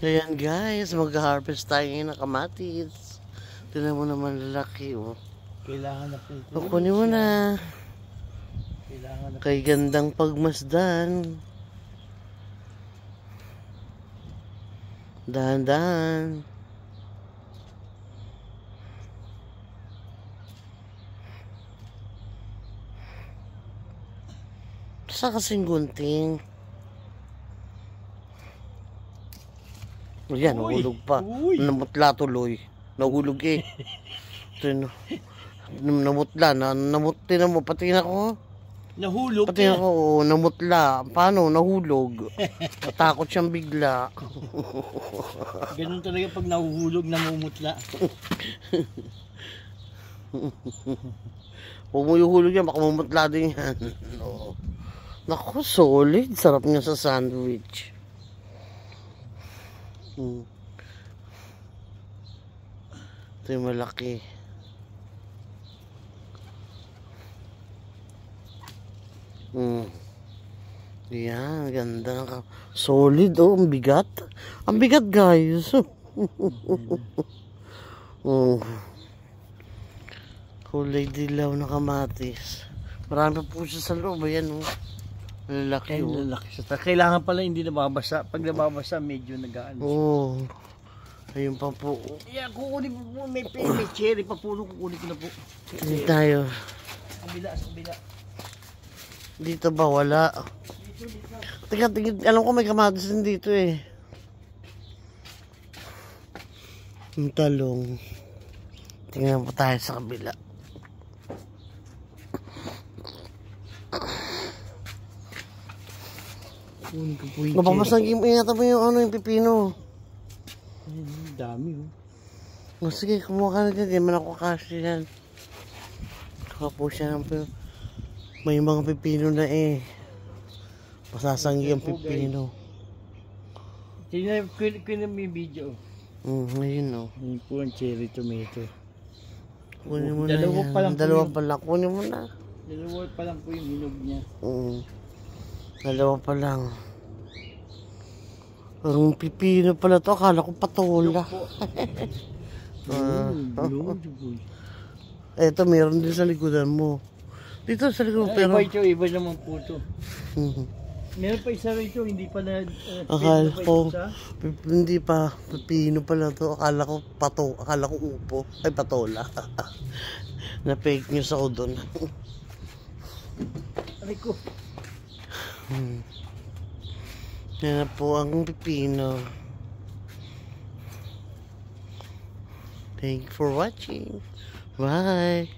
Ayan guys, mag-harvest tayo ngayon ng kamatis. Tignan mo naman lalaki oh. Kailangan na po ito. Kukunin mo na. Kailangan na. Kay gandang pagmasdan. Dahan-dahan. Sa kasing gunting. Ayan, nahulog pa. Uy. Namutla tuloy. Nahulog eh. Namutla. Tinan mo, pati ako. Nahulog. Pati ako, namutla. Paano? Nahulog. Natakot siyang bigla. Ganun talaga pag nahuhulog, namumutla. Huwag mo yuhulog yan, baka mamutla din yan. No. Naku, solid. Sarap niya sa sandwich. Ito yung malaki. Yan, ganda. Solid oh, ang bigat. Ang bigat guys. Kulay dilaw na kamatis. Marami po siya sa loob. Ayan oh. Lalaki oh. Lalaki siya. Kailangan pala hindi nababasa. Pag nababasa, medyo nag-aano siya. Oh. Ayun pa po. Yeah, kukunin ko po. May cherry pa po. Kukunin ko na po. Hindi tayo. Sa kabila. Dito ba wala? Teka, alam ko may kamatis din dito eh. Yung talong. Tingnan po tayo sa kabila. Ingatan mo yung ano, yung pipino. Ang dami oh. O sige, kumuha ka na dyan. Di man ako kasi yan. Kuha po siya ng pipino. May mga pipino na eh. Masasanggi ang pipino. Tingnan ko yung video. Ayun o. Yun po ang cherry tomato. Kunin mo na Dalawa yan. pa lang po Dalawa yun. pa lang. Kunin mo na. Dalawa pa lang po yung hinog niya. Dalawa pa lang. Ang pipino pala to. Akala ko patola. Eto, meron din sa likodan mo. Dito sa likod. Pero Iba naman po ito. Meron pa isa rito, hindi pa na... akala ko, hindi pa, pipino pala to. Akala ko upo. Ay, patola. Na fake news ako doon. Aray ko. Yan na po ang pipino. Thank you for watching. Bye.